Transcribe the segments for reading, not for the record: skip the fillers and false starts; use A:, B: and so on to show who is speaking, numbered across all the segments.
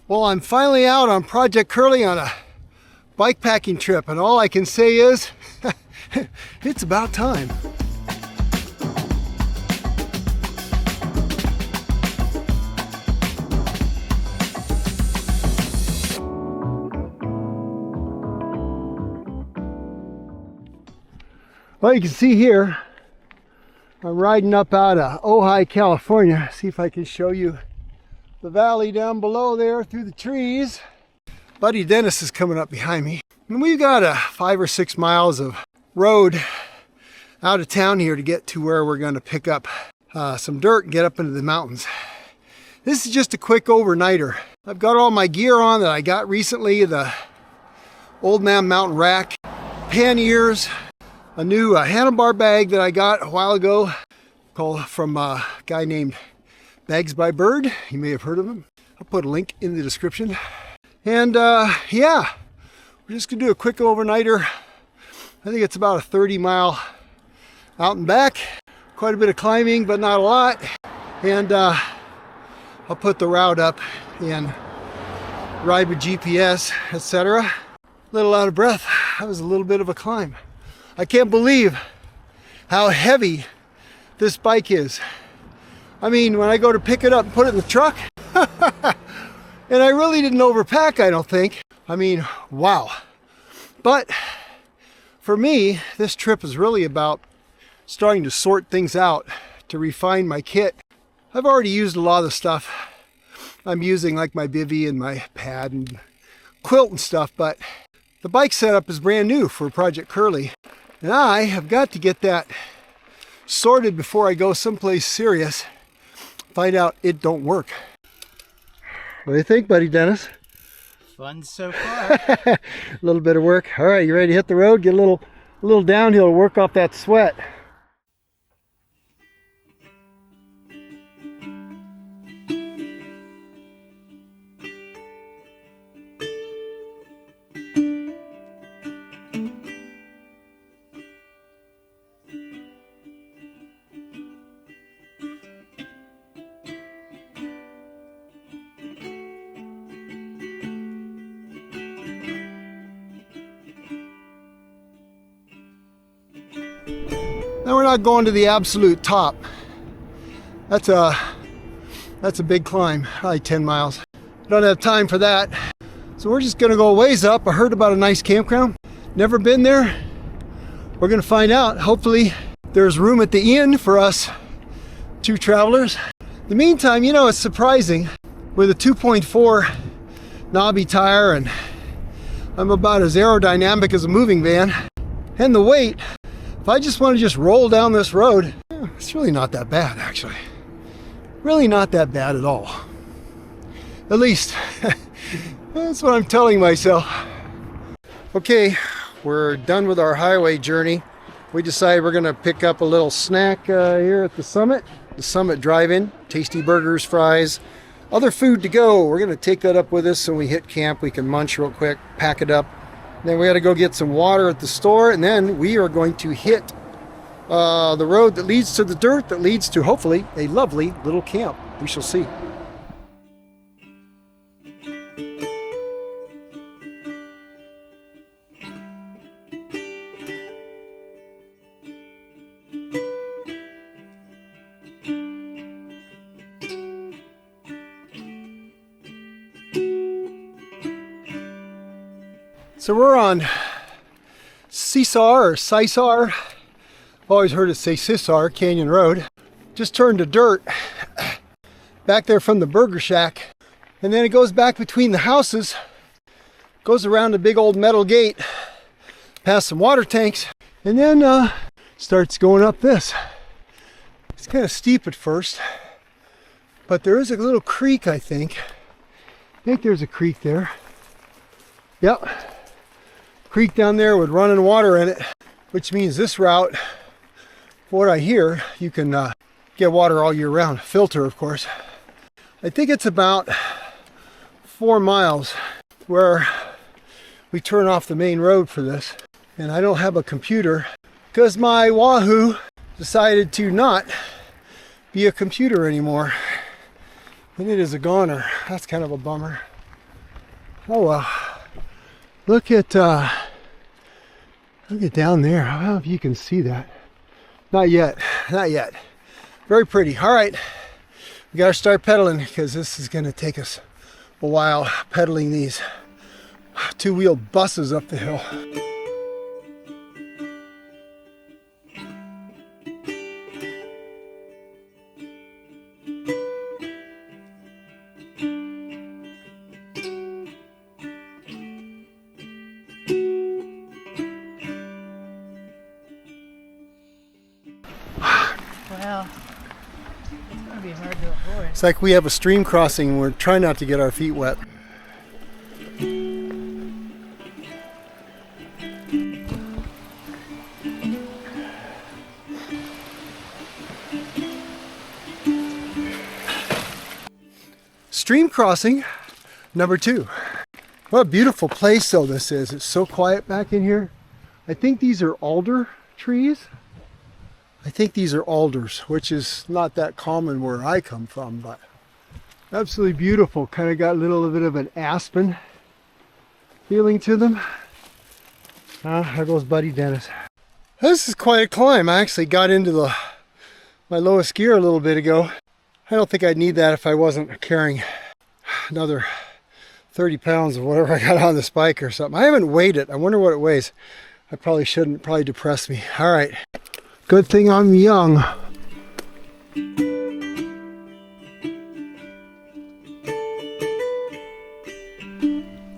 A: Well, I'm finally out on Project Curly on a bikepacking trip, and all I can say is, it's about time. Well, you can see here, I'm riding up out of Ojai, California. See if I can show you the valley down below there through the trees. Buddy Dennis is coming up behind me. And we've got 5 or 6 miles of road out of town here to get to where we're going to pick up some dirt and get up into the mountains. This is just a quick overnighter. I've got all my gear on that I got recently, the Old Man Mountain rack, panniers, a new handlebar bag that I got a while ago from a guy named Bags by Bird. You may have heard of him. I'll put a link in the description. And yeah, we're just gonna do a quick overnighter. I think it's about a 30-mile out and back. Quite a bit of climbing, but not a lot. And I'll put the route up and ride with GPS, etc. A little out of breath. That was a little bit of a climb. I can't believe how heavy this bike is. I mean, when I go to pick it up and put it in the truck, and I really didn't overpack, I don't think. I mean, wow. But for me, this trip is really about starting to sort things out, to refine my kit. I've already used a lot of the stuff I'm using, like my bivy and my pad and quilt and stuff, but the bike setup is brand new for Project Curly. And I have got to get that sorted before I go someplace serious. Find out it don't work. What do you think, buddy Dennis?
B: Fun so far.
A: A little bit of work. All right, you ready to hit the road? Get a little downhill to work off that sweat. Now we're not going to the absolute top. That's a big climb, probably 10 miles. Don't have time for that. So we're just gonna go a ways up. I heard about a nice campground. Never been there. We're gonna find out. Hopefully there's room at the inn for us 2 travelers. In the meantime, you know, it's surprising. With a 2.4 knobby tire, and I'm about as aerodynamic as a moving van, and the weight, if I just want to just roll down this road, it's really not that bad, actually. Really not that bad at all. At least, that's what I'm telling myself. Okay, we're done with our highway journey. We decided we're gonna pick up a little snack here at the Summit Drive-In. Tasty burgers, fries, other food to go. We're gonna take that up with us so when we hit camp, we can munch real quick, pack it up. Then we got to go get some water at the store, and then we are going to hit the road that leads to the dirt that leads to, hopefully, a lovely little camp. We shall see. So we're on Sisar. I've always heard it say Sisar Canyon Road. Just turned to dirt back there from the burger shack. And then it goes back between the houses, goes around a big old metal gate, past some water tanks, and then starts going up this. It's kind of steep at first, but there is a little creek, I think. I think there's a creek there. Yep. Creek down there with running water in it, which means this route, from what I hear, you can get water all year round. Filter, of course. I think it's about 4 miles where we turn off the main road for this. And I don't have a computer because my Wahoo decided to not be a computer anymore. And it is a goner. That's kind of a bummer. Oh well. Look at down there. I don't know if you can see that. Not yet. Not yet. Very pretty. All right. We got to start pedaling because this is going to take us a while pedaling these two-wheel buses up the hill.
B: Well, it's going to be hard to avoid.
A: It's like we have a stream crossing and we're trying not to get our feet wet. Stream crossing number 2. What a beautiful place though this is. It's so quiet back in here. I think these are alder trees. I think these are alders, which is not that common where I come from, but absolutely beautiful. Kind of got a little bit of an aspen feeling to them. There goes Buddy Dennis. This is quite a climb. I actually got into my lowest gear a little bit ago. I don't think I'd need that if I wasn't carrying another 30 pounds of whatever I got on this bike or something. I haven't weighed it. I wonder what it weighs. I probably shouldn't. Probably depress me. All right. Good thing I'm young.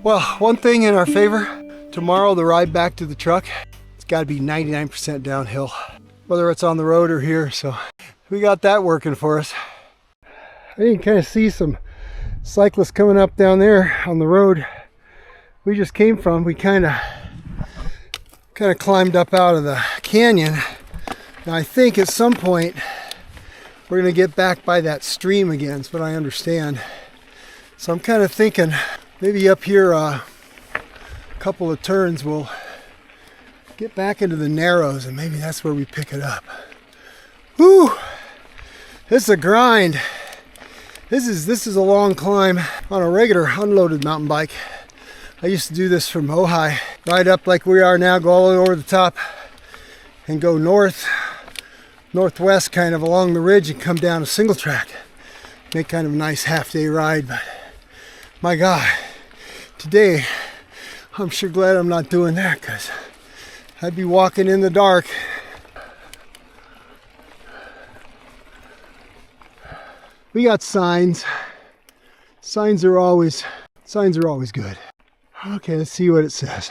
A: Well, one thing in our favor. Tomorrow, the ride back to the truck, it's got to be 99% downhill. Whether it's on the road or here. So we got that working for us. I can kind of see some cyclists coming up down there on the road we just came from. We kind of climbed up out of the canyon. Now I think at some point we're going to get back by that stream again, is what I understand. So I'm kind of thinking maybe up here a couple of turns we'll get back into the narrows and maybe that's where we pick it up. Whew! This is a grind. This is a long climb on a regular unloaded mountain bike. I used to do this from Ojai, ride up like we are now, go all the way over the top and go northwest kind of along the ridge and come down a single track. Make kind of a nice half-day ride, but my God, today I'm sure glad I'm not doing that because I'd be walking in the dark. We got signs. Signs are always good. Okay, let's see what it says.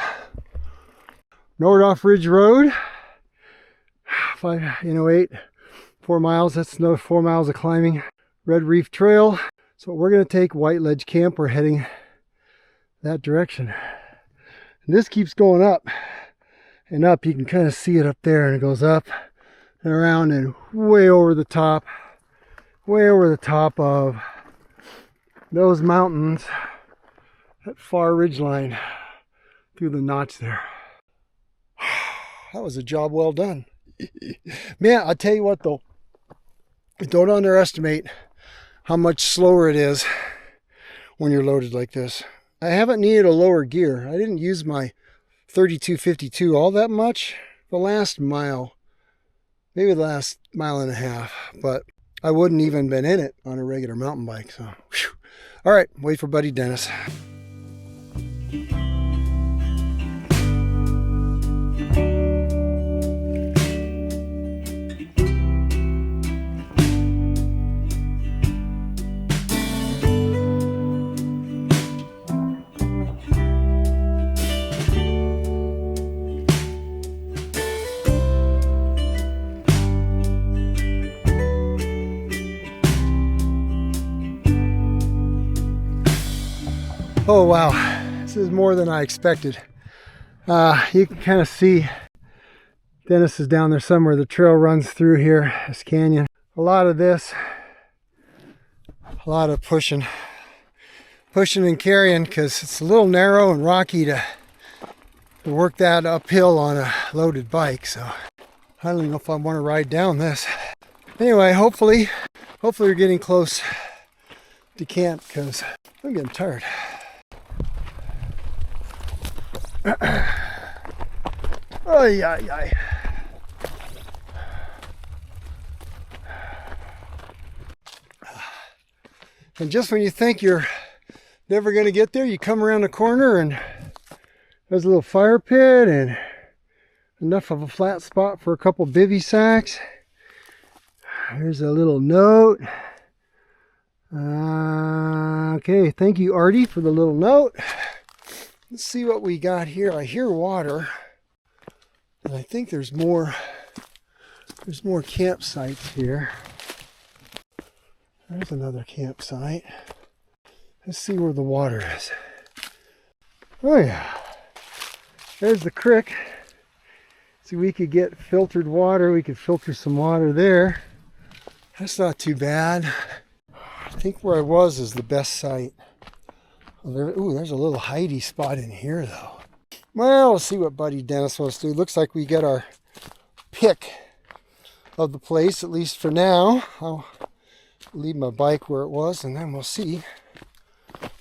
A: Nordoff Ridge Road, 508, 4 miles. That's another 4 miles of climbing. Red Reef Trail. So we're going to take White Ledge Camp. We're heading that direction. And this keeps going up and up. You can kind of see it up there, and it goes up and around and way over the top of those mountains, that far ridge line through the notch there. That was a job well done. Man, I'll tell you what though, don't underestimate how much slower it is when you're loaded like this. I haven't needed a lower gear. I didn't use my 3252 all that much the last mile, maybe the last mile and a half, but I wouldn't even been in it on a regular mountain bike. So, whew. All right, wait for Buddy Dennis. Oh wow, this is more than I expected. You can kind of see Dennis is down there somewhere. The trail runs through here, this canyon. A lot of this, a lot of pushing and carrying because it's a little narrow and rocky to work that uphill on a loaded bike. So I don't even know if I want to ride down this. Anyway, hopefully we're getting close to camp because I'm getting tired. Ay, ay, ay. And just when you think you're never going to get there, you come around the corner and there's a little fire pit and enough of a flat spot for a couple bivy sacks. There's a little note. Okay, thank you, Artie, for the little note. Let's see what we got here. I hear water, and I think there's more campsites here. There's another campsite. Let's see where the water is. Oh yeah, there's the creek. See, we could get filtered water. We could filter some water there. That's not too bad. I think where I was is the best site. Ooh, there's a little hidey spot in here though. Well, let's see what Buddy Dennis wants to do. Looks like we get our pick of the place, at least for now. I'll leave my bike where it was, and then we'll see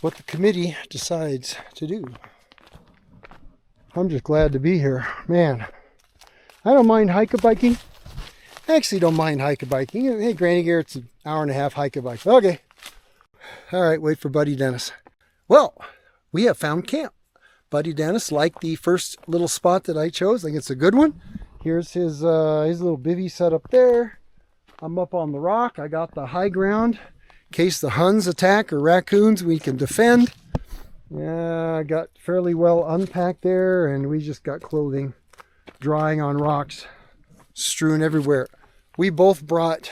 A: what the committee decides to do. I'm just glad to be here. Man, I don't mind hike-a-biking. I actually don't mind hike-a-biking. Hey, Granny Garrett's an hour and a half hike-a-bike. Okay. All right, wait for Buddy Dennis. Well, we have found camp. Buddy Dennis liked the first little spot that I chose. I think it's a good one. Here's his little bivvy set up there. I'm up on the rock. I got the high ground. In case the Huns attack or raccoons, we can defend. Yeah, I got fairly well unpacked there, and we just got clothing drying on rocks, strewn everywhere. We both brought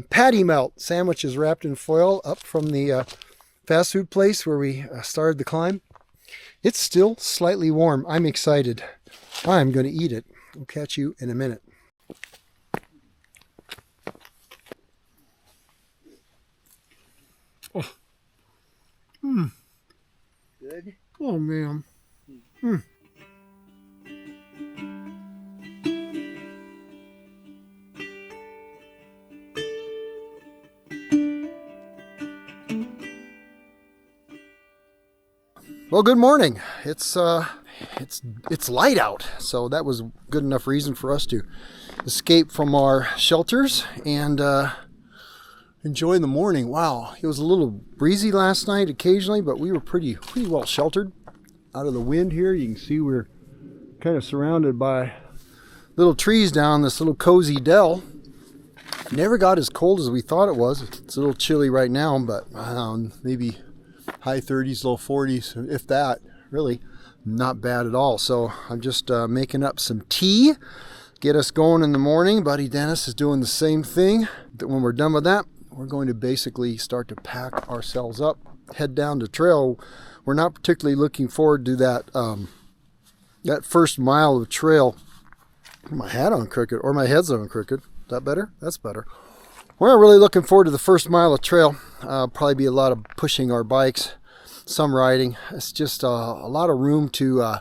A: patty melt sandwiches wrapped in foil up from the fast food place where we started the climb. It's still slightly warm. I'm excited. I'm going to eat it. We'll catch you in a minute. Oh. Good. Oh man. Well, good morning. It's light out, so that was good enough reason for us to escape from our shelters and enjoy the morning. Wow, it was a little breezy last night occasionally, but we were pretty well sheltered out of the wind here. You can see we're kind of surrounded by little trees down this little cozy dell. Never got as cold as we thought it was. It's a little chilly right now, but maybe high 30s, low 40s, if that. Really not bad at all. So I'm just making up some tea, get us going in the morning. Buddy Dennis is doing the same thing. When we're done with that, we're going to basically start to pack ourselves up, head down the trail. We're not particularly looking forward to that first mile of trail. My hat on crooked, or my head's on crooked. Is that better? That's better. We're not really looking forward to the first mile of trail. Probably be a lot of pushing our bikes, some riding. It's just a lot of room to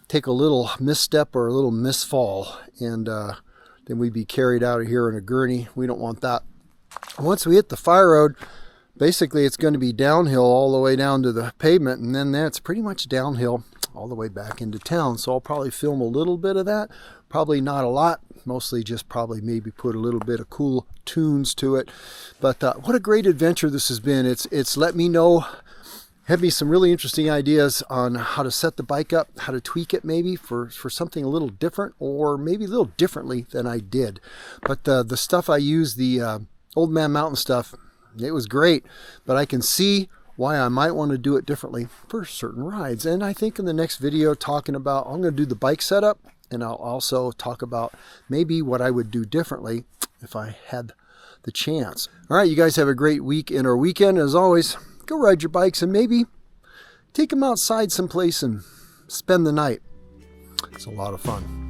A: take a little misstep or a little misfall, and then we'd be carried out of here in a gurney. We don't want that. Once we hit the fire road, basically it's going to be downhill all the way down to the pavement, and then that's pretty much downhill all the way back into town. So I'll probably film a little bit of that. Probably not a lot. Mostly just probably maybe put a little bit of cool tunes to it. But what a great adventure this has been. It's let me know, have me some really interesting ideas on how to set the bike up, how to tweak it maybe for something a little different, or maybe a little differently than I did. But the stuff I used, the Old Man Mountain stuff, it was great. But I can see why I might want to do it differently for certain rides. And I think in the next video talking about, I'm going to do the bike setup, and I'll also talk about maybe what I would do differently if I had the chance. All right, you guys have a great week or weekend. As always, go ride your bikes and maybe take them outside someplace and spend the night. It's a lot of fun.